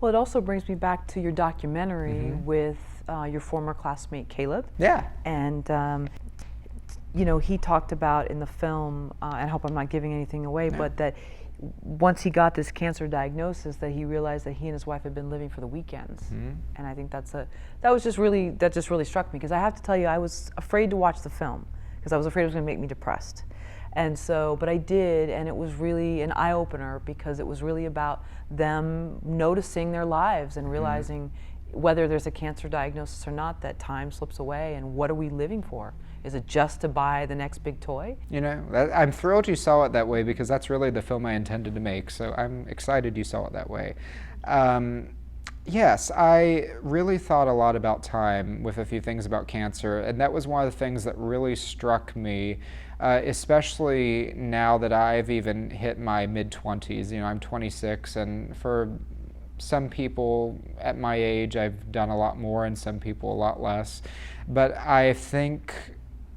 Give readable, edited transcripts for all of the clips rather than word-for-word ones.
Well, it also brings me back to your documentary with your former classmate Caleb. Yeah. And you know, he talked about in the film, and I hope I'm not giving anything away, but that once he got this cancer diagnosis, that he realized that he and his wife had been living for the weekends. And I think that just really struck me, because I have to tell you, I was afraid to watch the film because I was afraid it was going to make me depressed. And so, but I did, and it was really an eye-opener, because it was really about them noticing their lives and realizing whether there's a cancer diagnosis or not, that time slips away, and what are we living for? Is it just to buy the next big toy? You know, I'm thrilled you saw it that way, because that's really the film I intended to make, so I'm excited you saw it that way. Yes, I really thought a lot about time with a few things about cancer, and that was one of the things that really struck me, especially now that I've even hit my mid-20s. You know, I'm 26, and for some people at my age, I've done a lot more, and some people a lot less. But I think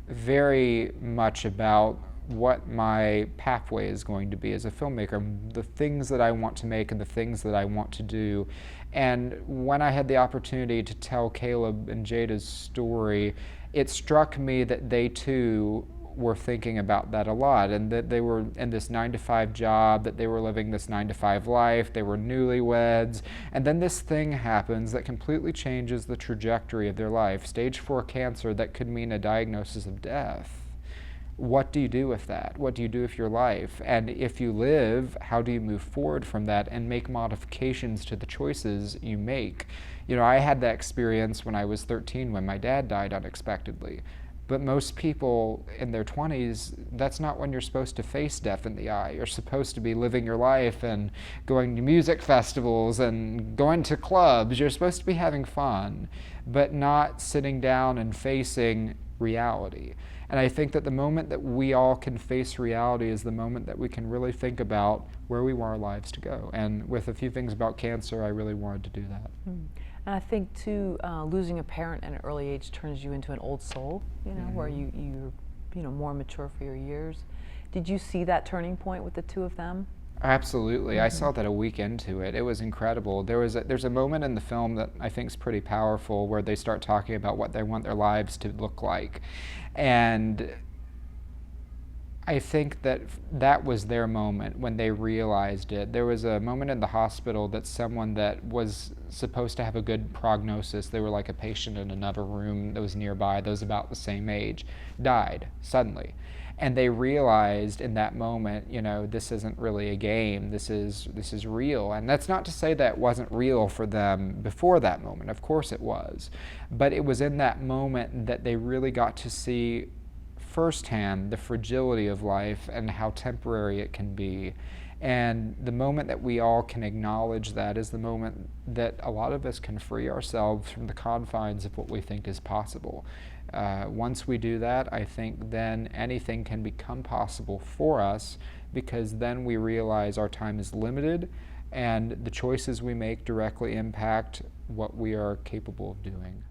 very much about what my pathway is going to be as a filmmaker, the things that I want to make and the things that I want to do. And when I had the opportunity to tell Caleb and Jada's story, it struck me that they too were thinking about that a lot, and that they were in this 9-to-5 job, that they were living this 9-to-5 life, they were newlyweds, and then this thing happens that completely changes the trajectory of their life. Stage 4 cancer, that could mean a diagnosis of death. What do you do with that? What do you do with your life? And if you live, how do you move forward from that and make modifications to the choices you make? You know, I had that experience when I was 13, when my dad died unexpectedly. But most people in their 20s, that's not when you're supposed to face death in the eye. You're supposed to be living your life and going to music festivals and going to clubs. You're supposed to be having fun, but not sitting down and facing reality. And I think that the moment that we all can face reality is the moment that we can really think about where we want our lives to go. And with a few things about cancer, I really wanted to do that. And I think too, losing a parent at an early age turns you into an old soul, you know, where you're more mature for your years. Did you see that turning point with the two of them? Absolutely. I saw that a week into it. It was incredible. There's a moment in the film that I think is pretty powerful, where they start talking about what they want their lives to look like. And I think that was their moment when they realized it. There was a moment in the hospital that someone that was supposed to have a good prognosis, they were like a patient in another room that was nearby, that was about the same age, died suddenly. And they realized in that moment, you know, this isn't really a game, this is real. And that's not to say that it wasn't real for them before that moment, of course it was. But it was in that moment that they really got to see firsthand the fragility of life and how temporary it can be. And the moment that we all can acknowledge that is the moment that a lot of us can free ourselves from the confines of what we think is possible. Once we do that, I think then anything can become possible for us, because then we realize our time is limited and the choices we make directly impact what we are capable of doing.